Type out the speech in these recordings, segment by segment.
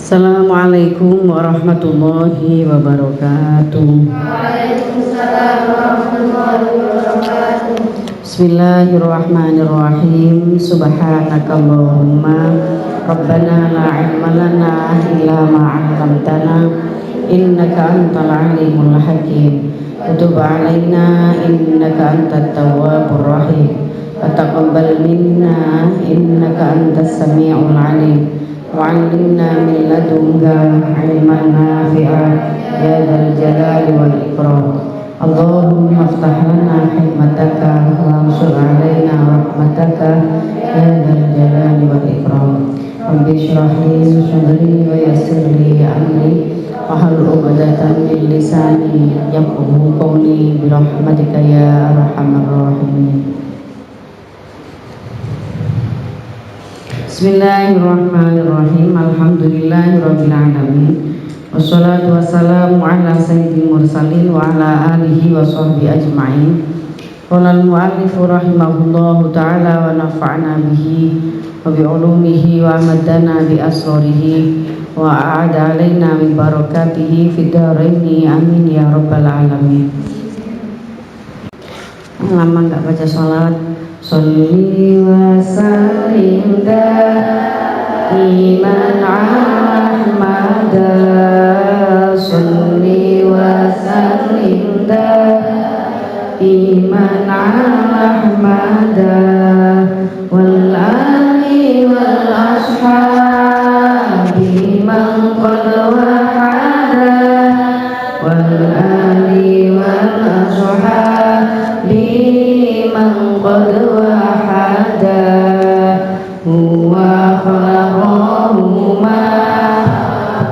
Assalamualaikum warahmatullahi wabarakatuh. Waalaikumsalam warahmatullahi wabarakatuh. Bismillahirrahmanirrahim. Subhanakallahumma Rabbana la ilma lana illa ma 'allamtana innaka antal alimul hakim. Tub 'alaina innaka antat tawwabur rahim. Wa taqabbal minna innaka antas samiul alim. وعلمنا من لدنك علما نافعا يا ذا الجلال والإكرام اللهم افتح لنا حكمتك وانشر علينا رحمتك يا ذا الجلال والإكرام رب اشرح لي صدري ويسر لي أمري واحلل عقدة من لساني يفقهوا قولي برحمتك يا أرحم الراحمين. Bismillahirrahmanirrahim. Alhamdulillahirabbil alamin. Wassalatu wassalamu ala sayyidil mursalin wa ala alihi wa sahbihi ajma'in. Qala al-mu'allif rahimahullahu ta'ala wa nafa'na bihi wa bi ulumihi wa amadana bi asrarihi wa a'ada alaina min barakatihi fid dharaini amin ya rabbal alamin. Lama enggak baca salat. Sholli wa sallim daiman ahmada. Sholli wa sallim daiman ahmada wal ali wal ashabi man qad wahada wal ali wal ashabi man qad wahada huwa khalaqahuma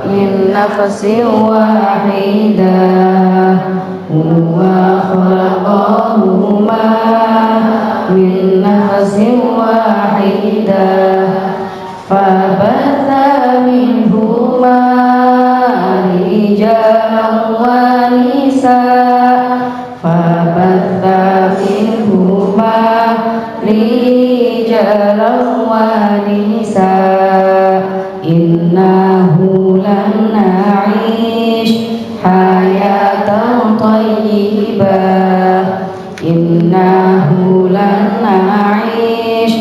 min nafsin wahidah huwa khalaqahuma min nafsin wahidah fabatha minhuma rijalan wa nisaa fabatha minhuma rijalan wa nisaa innahu lan na'ish hayatan thayyibah innahu lan na'ish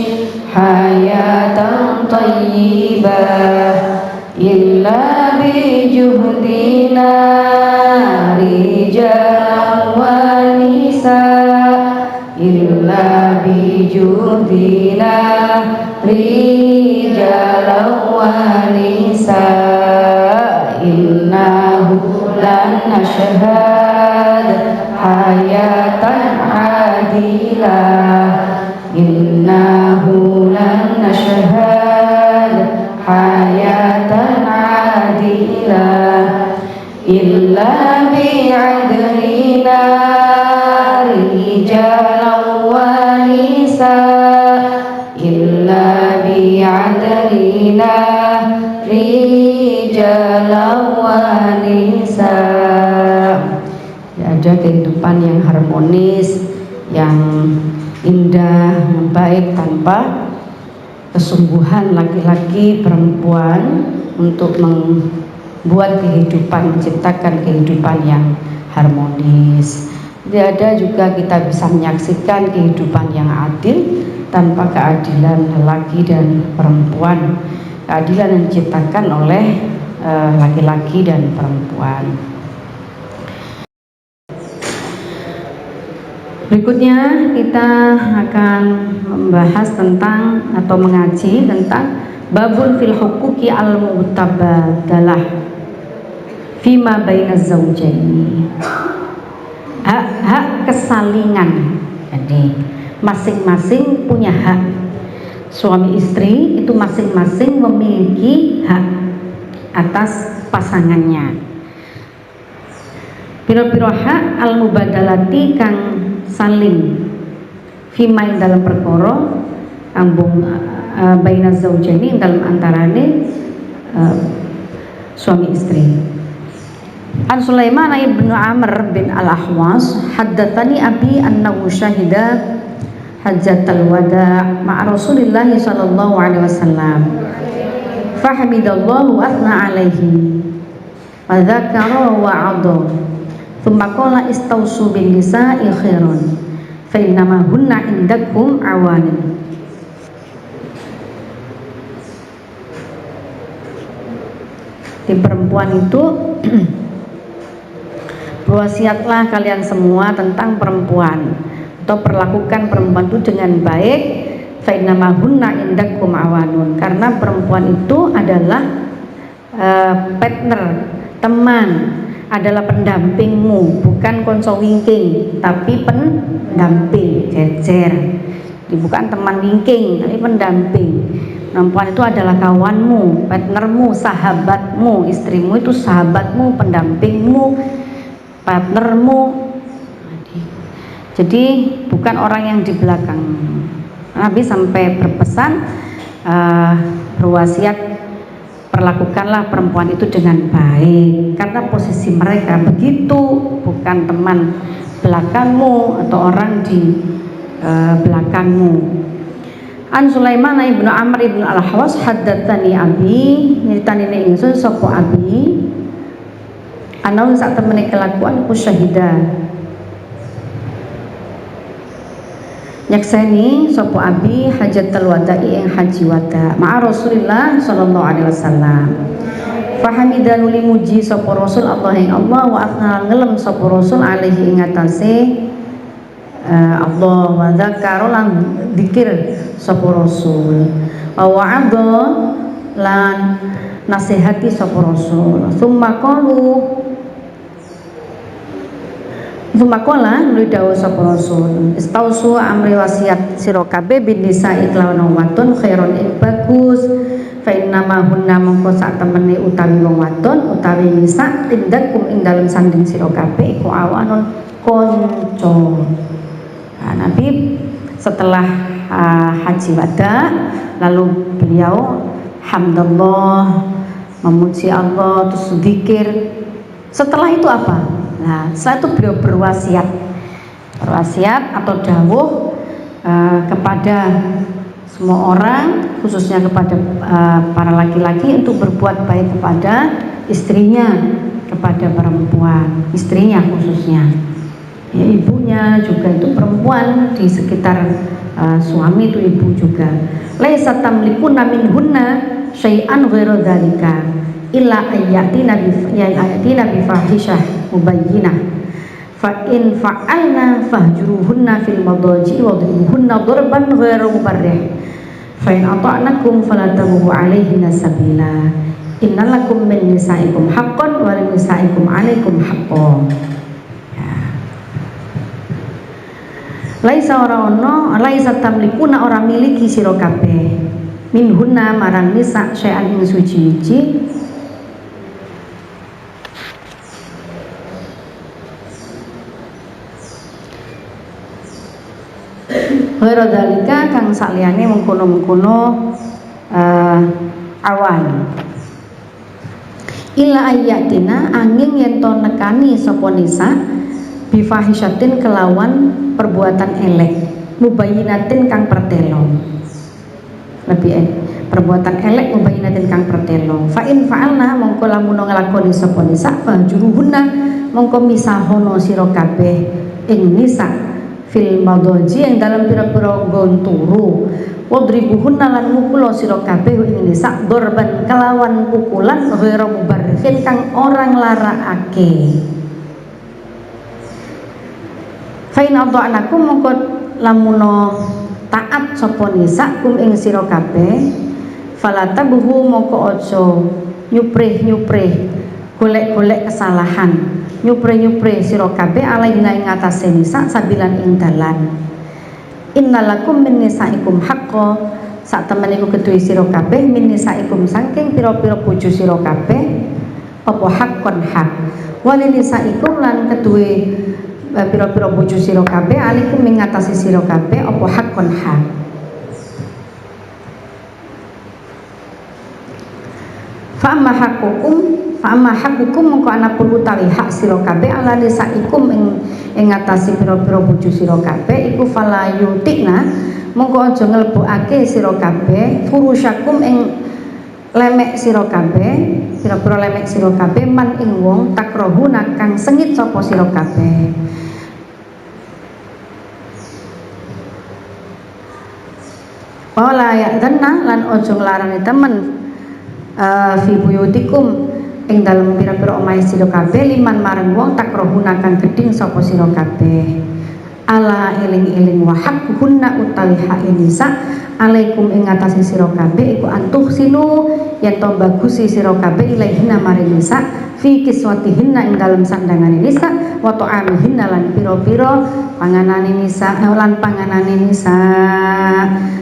hayatan thayyibah illa bi juhdina rijalan wa nisaa illa bi juhdina rijalan wa nisaa innahu lan nashhad hayatan adilah innahu lan nashhad hayatan adilah illa bi'adlina rijalan wa nisaa illa bi'adlina rijalan wa nisaa. Ada kehidupan yang harmonis, yang indah, yang baik tanpa kesungguhan laki-laki perempuan untuk membuat kehidupan, menciptakan kehidupan yang harmonis. Tidak ada juga kita bisa menyaksikan kehidupan yang adil tanpa keadilan laki dan perempuan. Keadilan yang diciptakan oleh laki-laki dan perempuan. Berikutnya kita akan membahas tentang atau mengaji tentang babun fil huquqi al mutabadalah fima bainaz zawjaini. Hak-hak kesalingan. Jadi masing-masing punya hak. Suami istri itu masing-masing memiliki hak atas pasangannya. Piro-piro hak al mubadalati kang saling fima ing dalam perkara ambung baina zaujaini dalam antarane suami istri. An Sulaiman ibn Amr bin Al-Ahwas haddatsani abi annahu syahida hajjatal wada' ma'a Rasulillah sallallahu alaihi wasallam Fahamidallahu wa athna alaihi wa dzakara wa 'adha. Tsumma qala istausu bin nisa'i khairan fa innama hunna indakum awanin. Di perempuan itu berwasiatlah kalian semua tentang perempuan, atau perlakukan perempuan itu dengan baik. Fa innama hunna indakum awanun, karena perempuan itu adalah partner, teman, adalah pendampingmu, bukan konco wingking, tapi pendamping, jejer. Bukan teman wingking, tapi pendamping. Perempuan itu adalah kawanmu, partnermu, sahabatmu. Istrimu itu sahabatmu, pendampingmu, partnermu. Jadi bukan orang yang di belakang. Nabi sampai berpesan, berwasiat, perlakukanlah perempuan itu dengan baik, karena posisi mereka begitu, bukan teman belakangmu atau orang di belakangmu. An Sulaiman ibnu Amr ibnu Al-Hawas haddatsani abi, nyeritani ingsun sapa abi, ana sak temene kelakuan ku syahida. Nyakseni sapa abi hajatul wada'i ing haji wada ma'a Rasulillah sallallahu alaihi wasallam. Fahamidan li muji sapa Rasul Allah ing Allah, wa athna ngelem sapa Rasul alaihi ing atase Allah, wa dzakara lan dzikir sapa Rasul, wa wa'adha lan nasihati sapa Rasul. Summa qala nuli dawuh sapa Rasul, istausu amri wasiat sira kabeh bin nisa iklawan wadon khairon ing bagus, fa inna ma hunna mongko sak temene utawi wong wadon utawi nisa tindakum ing dalem sanding sira kabeh iku awanun kanca. Nah, Nabi setelah haji wada lalu beliau hamdallah, memuji Allah, terus zikir. Setelah itu apa? Nah, setelah itu beliau berwasiat atau dawuh kepada semua orang, khususnya kepada para laki-laki, untuk berbuat baik kepada istrinya, kepada perempuan, istrinya khususnya, ya, ibunya juga itu perempuan, di sekitar suami itu ibu juga. Laisa tamlikuna minhunna syai'an ghairu dzalika illa ayatina bi fahishah mubayyinah fa in fa'alna fahjuruhunna fil madaji wa dhribuhunna darban ghairu mubarrih fa in ata'nakum fala tabghu 'alaihinna sabila innalakum min nisaikum haqqan wa lin nisaikum 'alaikum haqqan. Laisa laisa tamlikuna ora miliki sira kabeh minhunna marang nisa syai'an ing suci-suci ghairu dzalika kang saliyane mengkono-mengkono awan illa ayyatina angin yen to nekani sapa nisa bifahisyatin kelawan perbuatan elek mubayyinatin kang pertelo, perbuatan elek mubayyinatin kang pertelo. Fa in fa'alna mongko lamun nglakoni sapa nisa fahjuruhunna mongko misahono sira kabeh ing nisa fil madaji yang dalam pira-pira nggon turu, wadribuhunna lan mukul sira kabeh ing nisa dorban kelawan pukulan ghairu mubarrihin kang orang larakake. Fa in adha'nakum mongko lamuno taat sapa nisa kum ing sira kabeh fala tabhu mongko aja nyuprih golek-golek kesalahan, nyuprih sira kabeh alaina ing atase nisa sabilan ing dalan. Innalakum min nisaikum haqqo, sak temen iku kedue sira kabeh min nisaikum saking pira-pira bojo sira kabeh apa haqqon hak. Walil nisaikum lan kedue pira-pira bojo sira kabeh alikum ing atase sira kabeh apa haqqon hak. Fa amma hakukum mongko anapun utawi hak sira kabeh ala nisaikum ing ngatasi pira-pira bojo sira kabeh iku fala yutikna mongko aja nglebokake sira kabeh furusyakum ing lemek sira kabeh, pira-pira lemek sira kabeh man ing wong takrohuna kang sengit sapa sira kabeh. Wala ya'dhanna lan ojo nglarani temen fi buyutikum ing dalem pira-pira omahe sira kabeh liman marang wong takrohuna kang geding sapa sira kabeh. Ala eling-eling wa haqquhunna utawi hak nisa alaikum ing atase sira kabeh iku antuh sinu yen to bagusi sira kabeh ilaihina maring nisa fi kiswatihinna ing dalem sandangane nisa wa ta'amihinna lan pira-pira panganane nisa lan panganane nisa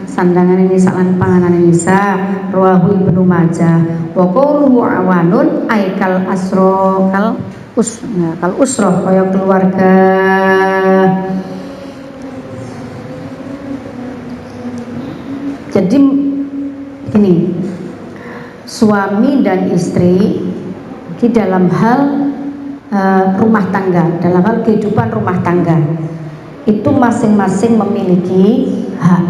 sandangane nisa lan panganane nisa rawahu Ibnu Majah wa qawluhu awanun aikal asro kal usroh kaya keluarga. Jadi gini, suami dan istri di dalam hal rumah tangga, dalam hal kehidupan rumah tangga itu masing-masing memiliki hak.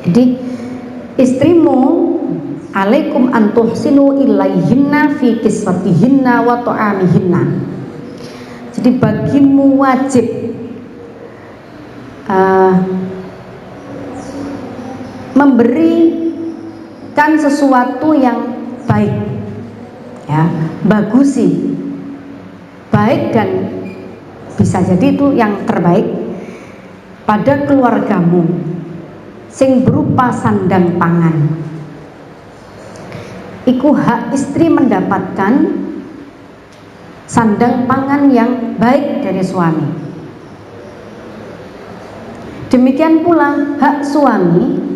Jadi istrimu alaikum antuhsinu ilaihinna fi kiswatihinna wa ta'amihinna. Jadi bagimu wajib memberikan sesuatu yang baik, ya, bagusi, baik dan bisa jadi itu yang terbaik pada keluargamu, sing berupa sandang pangan. Iku hak istri mendapatkan sandang pangan yang baik dari suami. Demikian pula hak suami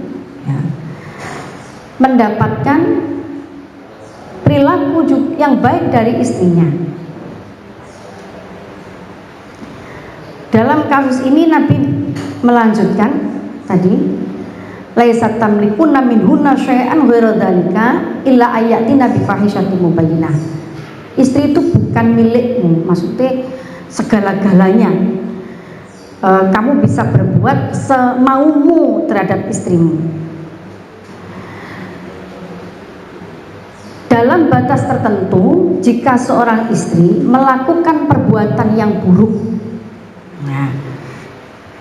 mendapatkan perilaku yang baik dari istrinya. Dalam kasus ini Nabi melanjutkan tadi, laisat tamlikuna minhunna syai'an ghairu dzalika illa ayatina bi fahishatin mubayyinah. Istri itu bukan milikmu, maksudnya segala-galanya. Kamu bisa berbuat semaumu terhadap istrimu. Dalam batas tertentu, jika seorang istri melakukan perbuatan yang buruk, nah,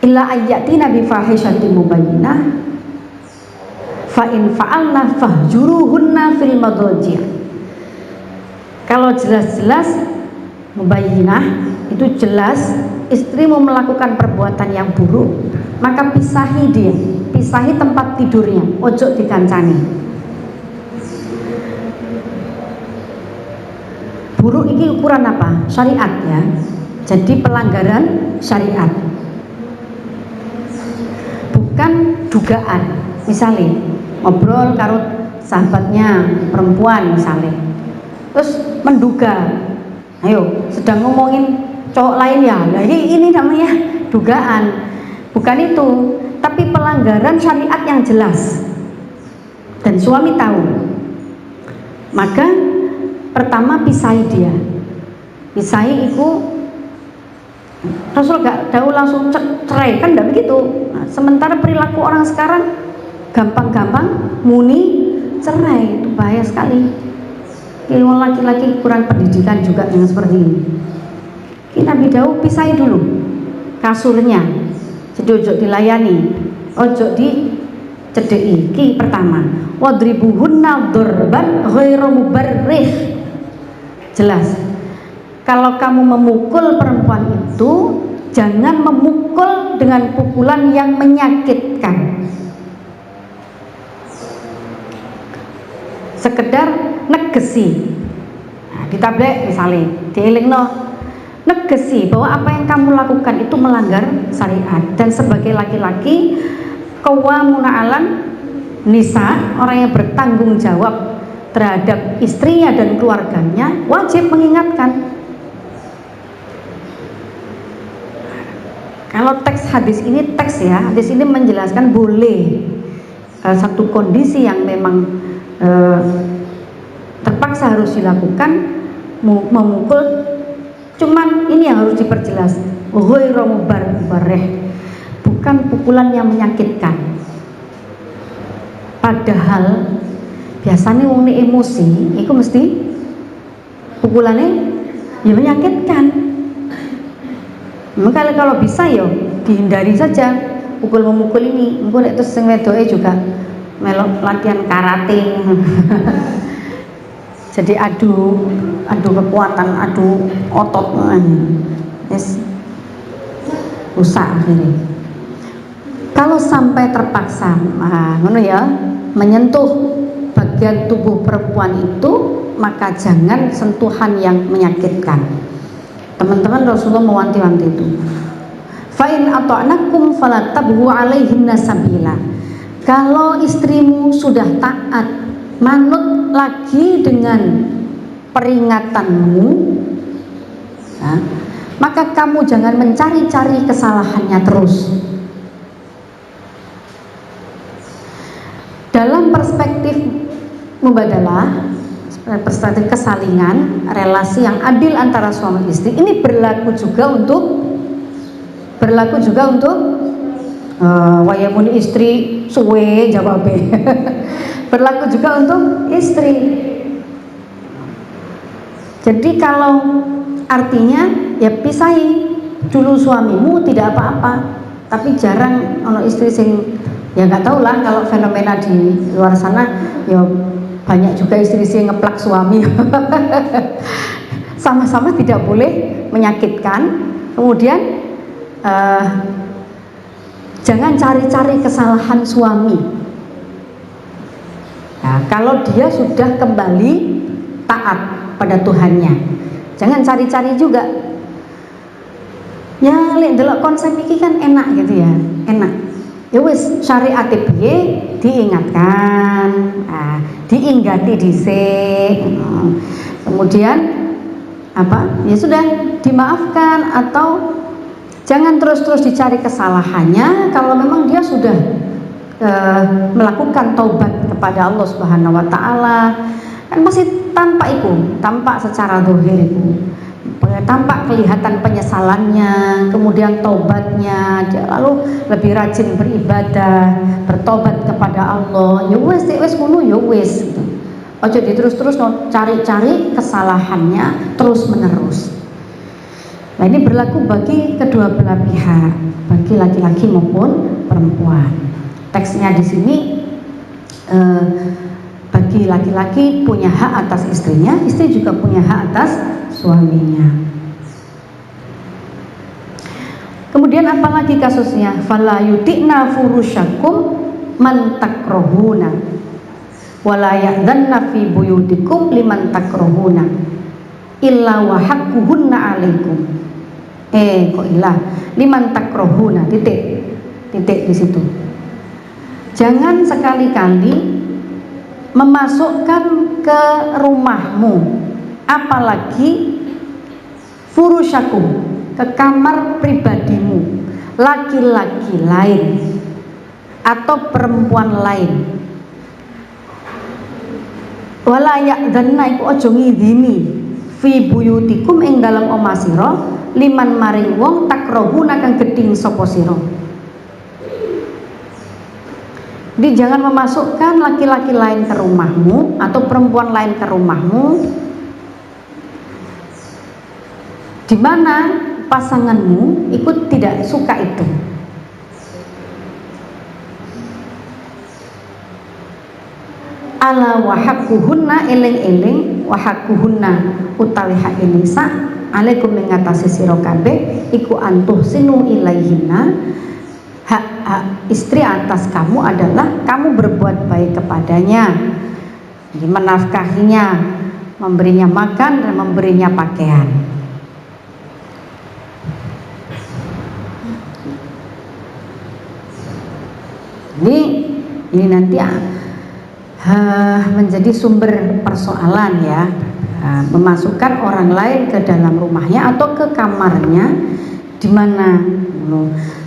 illa ayatina bi fahishatin mubayyinah fa in fa'alna fahjuruhunna fil madajir. Kalau jelas-jelas mubayyinah itu jelas istrimu melakukan perbuatan yang buruk, maka pisahi dia, pisahi tempat tidurnya, ojo dikancani. Buruk ini ukuran apa? Syariat, ya. Jadi pelanggaran syariat, bukan dugaan. Misalnya ngobrol karo sahabatnya perempuan misalnya, terus menduga, ayo sedang ngomongin cowok lain ya, nah ini namanya dugaan. Bukan itu, tapi pelanggaran syariat yang jelas dan suami tahu. Maka pertama pisahi dia, pisahi itu Rasul gak tahu langsung cerai, kan tidak begitu. Nah, sementara perilaku orang sekarang gampang-gampang muni cerai, itu bahaya sekali. Ilmu laki-laki kurang pendidikan juga yang seperti ini. Nabi Daud pisahi dulu kasurnya, jadi ojo dilayani, ojo dicedeki. Ki pertama, wadribuhunna dzurban ghairu mubarrih. Jelas, kalau kamu memukul perempuan itu jangan memukul dengan pukulan yang menyakitkan, sekedar negesi. Nah, ditablek misalnya, dielingno, negesi bahwa apa yang kamu lakukan itu melanggar syariat. Dan sebagai laki-laki, qawwamuna 'alan nisa, orang yang bertanggung jawab terhadap istrinya dan keluarganya, wajib mengingatkan. Kalau teks hadis ini, teks ya, hadis ini menjelaskan boleh satu kondisi yang memang terpaksa harus dilakukan, memukul. Cuman ini yang harus diperjelas, ghairu mubarrih, bukan pukulan yang menyakitkan. Padahal biasanya wong nek emosi iku mesti pukulannya ya menyakitkan. Maka kalau bisa ya dihindari saja pukul memukul ini. Engko nek terus sing wedoke juga melok latihan karate. Jadi adu kekuatan, adu otot. Yes. Rusak akhirnya. Kalau sampai terpaksa, ngono ya, menyentuh bagian tubuh perempuan itu, maka jangan sentuhan yang menyakitkan. Teman-teman, Rasulullah mewanti-wanti itu. Fa'in ata'nakum fala tabghu 'alaihinna sabila. Kalau istrimu sudah taat, manut lagi dengan peringatanmu, ya, maka kamu jangan mencari-cari kesalahannya terus. Dalam perspektif mubadalah, perspektif kesalingan, relasi yang adil antara suami istri, ini berlaku juga untuk wayamun istri suwe jawabe. Berlaku juga untuk istri. Jadi kalau artinya ya pisahi dulu suamimu tidak apa-apa, tapi jarang ono istri sing ya nggak tahu lah, kalau fenomena di luar sana ya banyak juga istri sing ngeplak suami. Sama-sama tidak boleh menyakitkan. Kemudian jangan cari-cari kesalahan suami. Nah, kalau dia sudah kembali taat pada Tuhannya, jangan cari-cari juga. Ya, lek delok konsep iki kan enak gitu ya, enak. Ya wis syariat piye diingatkan, diinggati dhisik. Kemudian apa? Ya sudah dimaafkan, atau jangan terus-terus dicari kesalahannya. Kalau memang dia sudah melakukan taubat kepada Allah Subhanahu wa taala, kan masih tampak secara zahir itu, tampak kelihatan penyesalannya, kemudian taubatnya, dia lalu lebih rajin beribadah, bertobat kepada Allah. Ya wis ngono ya wis. Ojo terus-terus cari-cari kesalahannya terus menerus. Nah, ini berlaku bagi kedua belah pihak, bagi laki-laki maupun perempuan. Teksnya di sini bagi laki-laki punya hak atas istrinya, istri juga punya hak atas suaminya. Kemudian apalagi kasusnya? Fala yutikna furusyakum man takrohuna wala ya'dhanna fi buyutikum liman takrohuna illa wa haqquhunna 'alaikum. Kok ilah liman takrohuna, titik di situ. Jangan sekali-kali memasukkan ke rumahmu, apalagi furusyakum, ke kamar pribadimu, laki-laki lain atau perempuan lain. Wala ya'dhanna iku aja ngidini fi buyutikum ing dalam omah sira liman maring wong takrohuna kang geding sapa sira. Jadi jangan memasukkan laki-laki lain ke rumahmu atau perempuan lain ke rumahmu di mana pasanganmu ikut tidak suka itu. Ala wahakuhunna eling-eling, wahakuhunna utawi hak nisa alaikum ing ngatasi sira kabeh iku antuh sinu ilaihinna. Hak istri atas kamu adalah kamu berbuat baik kepadanya, menafkahinya, memberinya makan dan memberinya pakaian. Ini nanti menjadi sumber persoalan ya, memasukkan orang lain ke dalam rumahnya atau ke kamarnya, di mana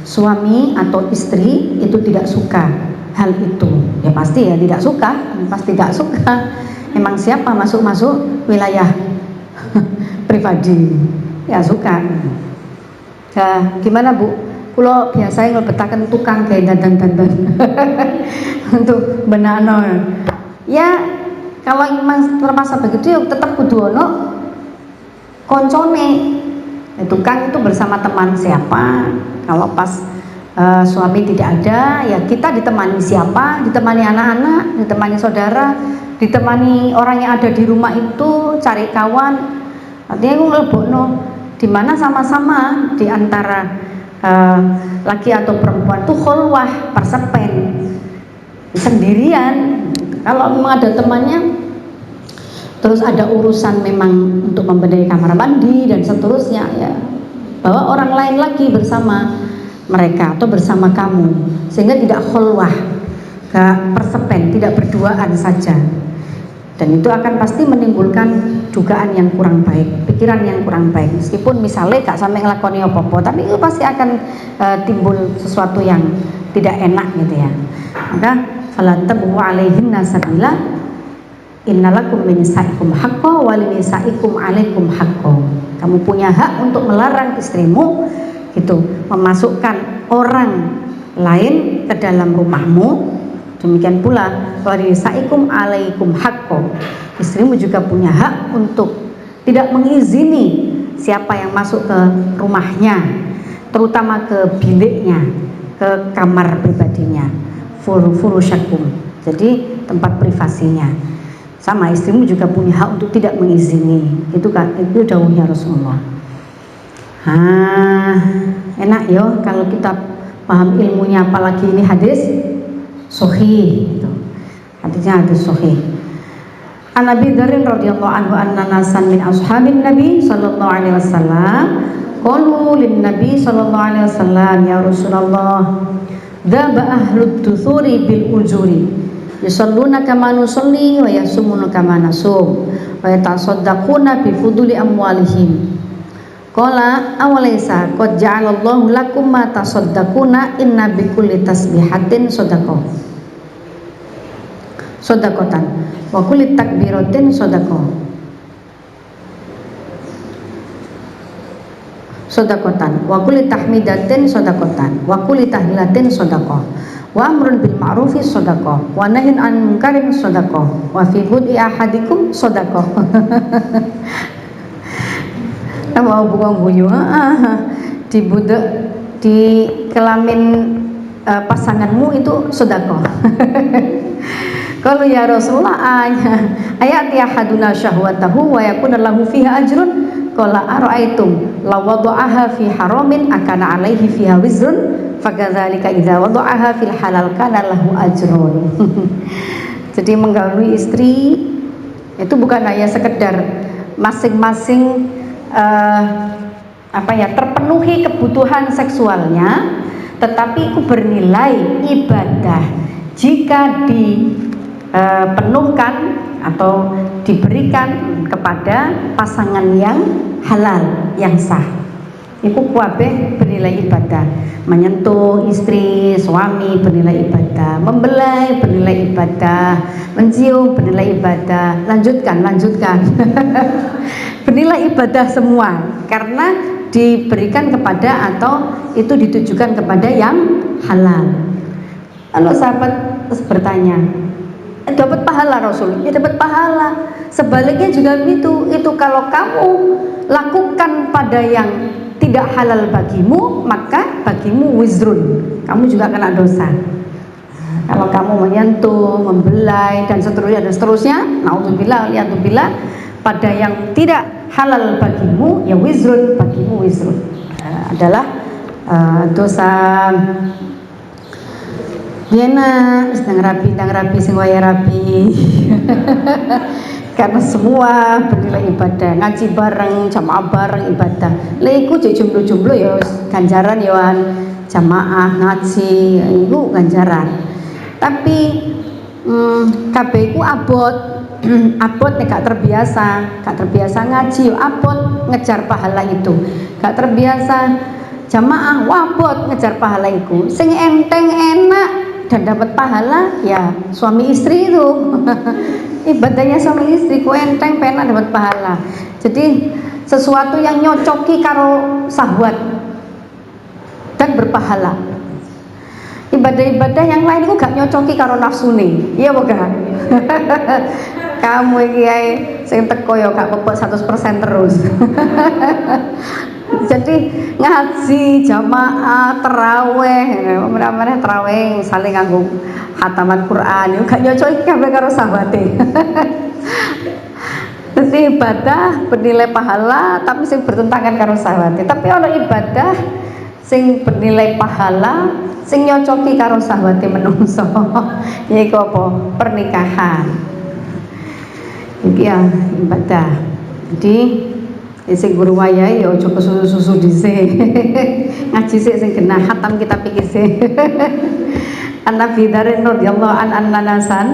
suami atau istri itu tidak suka hal itu. Ya pasti ya tidak suka, pasti tidak suka. Emang siapa masuk wilayah pribadi? Ya suka. Ya, gimana Bu? Kulo biasanya ngelbetaken tukang kayak dandan untuk benano. Ya Kalau memang terpaksa begitu ya tetap kudu ono koncone. Tukang itu bersama teman siapa? Kalau pas suami tidak ada, ya kita ditemani siapa? Ditemani anak-anak, ditemani saudara, ditemani orang yang ada di rumah itu, cari kawan. Artinya aku ngelebokno di mana sama-sama di antara laki atau perempuan tuh khulwah, persepen, sendirian. Kalau memang ada temannya, terus ada urusan memang untuk membenahi kamar mandi dan seterusnya, ya bawa orang lain lagi bersama mereka atau bersama kamu, sehingga tidak khulwah, gak persepen, tidak berduaan saja. Dan itu akan pasti menimbulkan dugaan yang kurang baik, pikiran yang kurang baik. Meskipun misalnya gak sampai ngelakoni apa-apa, tapi itu pasti akan timbul sesuatu yang tidak enak gitu ya. Maka fala tabu alaihinna sabila innalakum min nisaikum haqqo wa li nisaikum alaikum haqqo. Kamu punya hak untuk melarang istrimu gitu, memasukkan orang lain ke dalam rumahmu. Demikian pula wa li nisaikum alaikum haqqo. Istrimu juga punya hak untuk tidak mengizini siapa yang masuk ke rumahnya, terutama ke biliknya, ke kamar pribadinya, furusyakum, jadi tempat privasinya. Sama istrimu juga punya hak untuk tidak mengizini. Itu kan, itu dawuhnya Rasulullah. Enak yo kalau kita paham ilmunya, apalagi ini hadis sahih gitu. Hadisnya hadis sahih. An Abi Dzar radhiyallahu anhu anna nasan min ashabin Nabi sallallahu alaihi wasallam qalu lin Nabi sallallahu alaihi wasallam ya Rasulullah dzaba ahlud duthuri bil ujuri yusalluna kama nusalli wa yasumuna kama nasum wa yatasaddaquna bi fuduli amwalihim. Qala awalaysa qad ja'alallahu lakum ma tasaddaquna inna bi kulli tasbihatin shadaqah. Shadaqatan wa kulli takbiratin shadaqah. Shadaqatan wa kulli tahmidatin shadaqatan wa kulli tahlilatin shadaqah. Wa amrun bil ma'rufi shadaqah wa nahyun 'anil munkarin shadaqah wa fi bud'i ahadikum shadaqah. Mau buang buyu di budak di kelamin pasanganmu itu shadaqah. Kalau ya Rasulullah ayat ya haduna syahwatahu wa yakuna lahu fiha ajrun qala ara'aitum law wada'aha fi haramin akana alaihi fiha wizrun fakadzalika idza wada'aha fil halal kana lahu ajrun. Jadi menggauli istri itu bukan hanya sekedar masing-masing terpenuhi kebutuhan seksualnya, tetapi itu bernilai ibadah jika dipenuhkan atau diberikan kepada pasangan yang halal, yang sah. Iku kuabeh bernilai ibadah. Menyentuh istri, suami bernilai ibadah, membelai bernilai ibadah, mencium bernilai ibadah. Lanjutkan bernilai ibadah semua, karena diberikan kepada atau itu ditujukan kepada yang halal. Lalu sahabat bertanya, dapat pahala Rasul? Ya dapat pahala. Sebaliknya juga begitu. Itu kalau kamu lakukan pada yang tidak halal bagimu, maka bagimu wizrun, kamu juga kena dosa. Kalau kamu menyentuh, membelai dan seterusnya, naudzubillah waliyadzubillah, pada yang tidak halal bagimu, ya wizrun, bagimu wizrun, adalah dosa. Biena sedang rapi sing waya rapi. Karena semua bernilai ibadah, ngaji bareng, jamaah bareng ibadah. Leiku cek jomblo-jomblo ya ganjaran ya jamaah ngaji itu ganjaran. Tapi kabeh iku abot nek gak terbiasa ngaji yo abot ngejar pahala itu. Gak terbiasa jamaah wabot ngejar pahala itu. Sing enteng enak dan dapat pahala ya suami istri itu. Ibadahnya suami istri ku enteng penak dapat pahala. Jadi sesuatu yang nyocoki karo sahwat dan berpahala. Ibadah-ibadah yang lain itu gak nyocoki karo nafsu nih. Iya bukan? Kamu iki ae sing teko ya gak pepek 100% terus. Jadi ngaji jamaah tarawih, mereka tarawih saling nganggo khataman Quran, yo gak nyocok iki kabeh karo sahabate. Jadi ibadah bernilai pahala tapi sing bertentangan karo sahabate. Tapi ana ibadah sing bernilai pahala sing nyocoki karo sahabate menungso. Yaiku apa? Pernikahan. Iki ya ibadah. Jadi sing guru wayahe ya aja kesusu-susu dhisik. Ngaji sik sing genah khatam kitab iki sik. An-Nabi Dzar radhiyallahu an nasan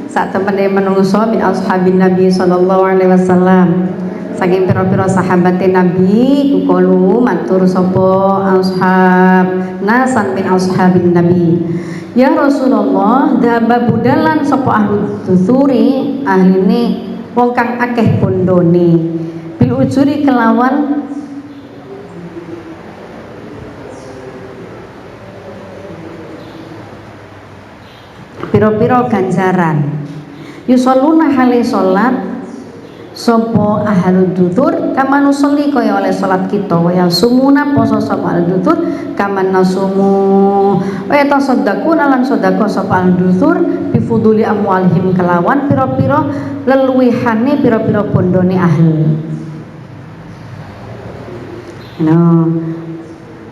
sak temene menungso min ashabin Nabi sallallahu alaihi wasallam. Saking pira-pira sahabate Nabi kukalu matur sapa ashab nasan min ashabin Nabi. Ya Rasulullah, dhaba budalan sapa ahli dusuri ahline wong kang akeh bondone. Bil ujuri kelawan piro-piro ganjaran. Yusalluna hale salat sapa ahlud dutur kama nusolli kaya oleh salat kita wa sumuna poso sapa ahlud dutur kama nasumu wa tasaddaquna lan sedekah sapa ahlud dutur bifuduli amwalihim kelawan piro-piro leluwihane piro-piro bondone ahli.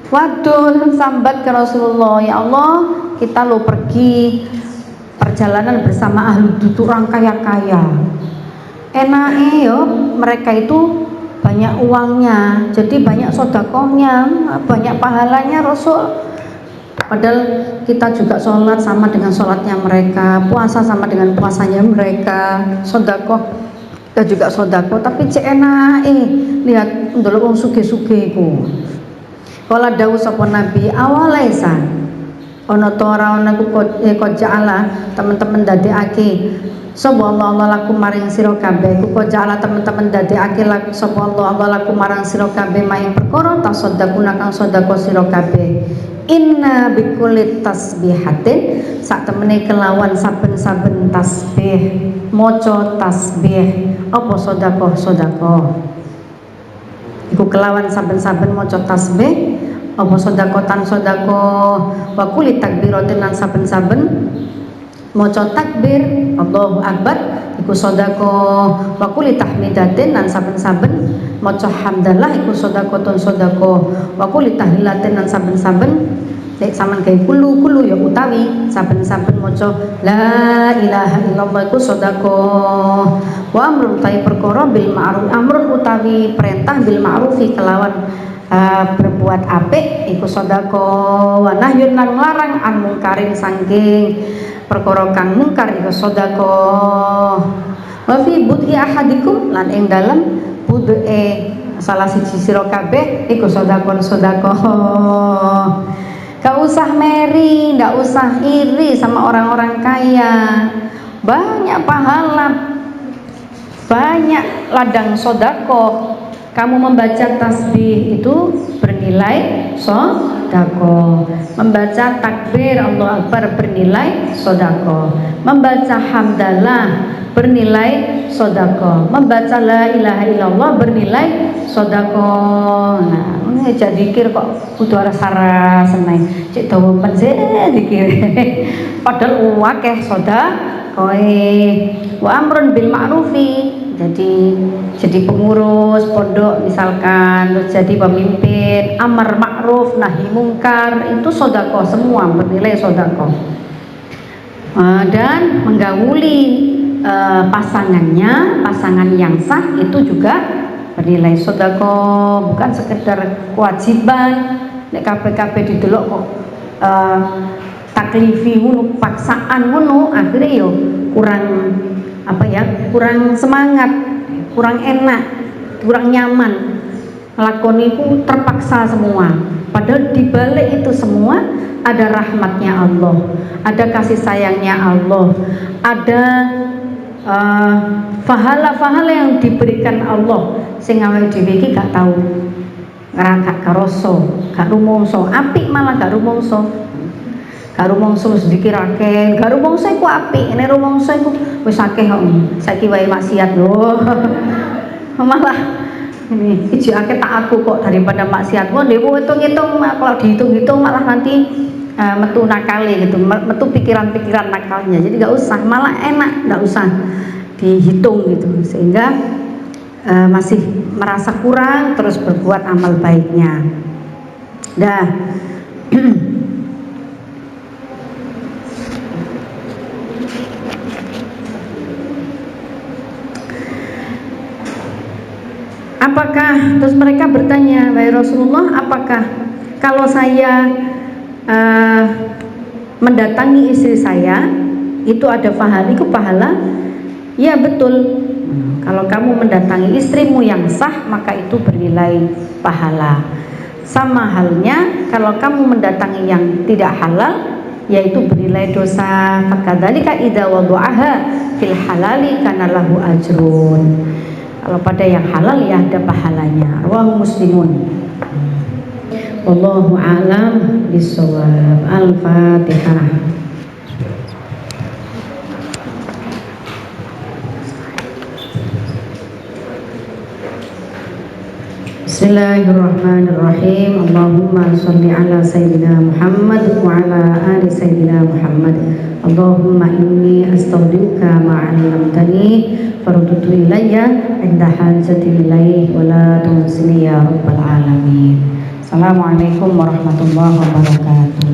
Waduh sambat ke Rasulullah, ya Allah kita lo pergi perjalanan bersama ahli dutur orang kaya-kaya. Enaknya yo mereka itu banyak uangnya, jadi banyak sodakohnya, banyak pahalanya Rasul. Padahal kita juga sholat sama dengan sholatnya mereka, puasa sama dengan puasanya mereka, sodakoh kita juga sodakoh. Tapi cek enak lihat ndelok wong sugih-sugih iku. Kala dawuh sapa Nabi awalaisan ana ta ora ana kok ja'ala teman-teman dadekake sapa Allah laku maring sira kabeh kok ja'ala teman-teman dadekake sapa Allah laku marang sira kabeh maing perkara tasaddaquna kang sedekah sira kabeh inna bikulli tasbihatin sak temene kelawan saben-saben tasbih maca tasbih apa sedekah iku kelawan saben-saben maca tasbih apa sedekatan sedekah wa kulli takbiratin lan saben-saben maca takbir Allahu akbar iku sedekah wa kulli tahmidatin lan saben-saben maca hamdalah iku sedekatun sedekah wa kulli tahlilatin lan saben-saben nek sampean gawe kulu ya utawi saben-saben maca la ilaha illallah iku sedekah wa amrun ta'i perkara bil ma'ruf amrun utawi perintah bil ma'rufi kelawan berbuat apik iku sedekah wa nahyun lan larang an mungkarin saking perkara kang mungkar iku sedekah wa fi bud'i ahadikum lan ing dalem budhe salah siji sira kabeh iku sedekah. Gak usah meri, gak usah iri sama orang-orang kaya. Banyak pahala, banyak ladang sodako. Kamu membaca tasbih itu bernilai sodako. Membaca takbir Allah Akbar bernilai sodako. Membaca hamdalah bernilai sodako. Membaca la ilaha illallah bernilai sodako. Nah, ini jadi dikir kok kudu arah seneng cek dawa pense dikir. Padahal akeh sodako. Wa amrun bil ma'rufi. Jadi pengurus pondok misalkan, terus jadi pemimpin, amar ma'ruf nahi mungkar, itu sodako semua bernilai sodako. Dan menggauli pasangan yang sah itu juga bernilai sodako, bukan sekedar kewajiban. Nek kabeh didelok kok taklifi ngono, paksaan ngono, akhirnya yo kurang semangat, kurang enak, kurang nyaman. Lakoni itu terpaksa semua. Padahal di balik itu semua ada rahmatnya Allah, ada kasih sayangnya Allah, ada pahala-pahala yang diberikan Allah sing awake dhewe iki gak tahu, gak karoso, gak rumangsa, apik malah gak rumangsa. Gak rumangsa wis dikirake, gak rumangsa iku apik, nek rumangsa iku wis akeh kok. Saiki wae maksiat lho. Malah ini ijake tak aku kok daripada maksiat. Wah, dewe hitung-hitung kalau dihitung-hitung malah nanti metu nakale gitu, metu pikiran-pikiran nakalnya. Jadi gak usah, malah enak gak usah dihitung gitu. Sehingga masih merasa kurang terus berbuat amal baiknya. Dah. Apakah, terus mereka bertanya, wahai Rasulullah, apakah kalau saya mendatangi istri saya itu ada pahala? Itu pahala? Ya betul. Kalau kamu mendatangi istrimu yang sah maka itu bernilai pahala. Sama halnya kalau kamu mendatangi yang tidak halal yaitu bernilai dosa. Fakadzalika idza wada'aha fil halali kana lahu ajrun. Kalau pada yang halal ya ada pahalanya. Rawahu Muslimun. Wallahu a'lam bishawab. Al-Fatihah. Bismillahirrahmanirrahim. Allahumma sholli ala sayyidina Muhammad wa ala ali sayyidina Muhammad. Allahumma inni astaudiuka ma 'allamtani farudtu ilayya inda hajati ilaih wa la tunsini ya rabbal alamin. Assalamualaikum warahmatullahi wabarakatuh.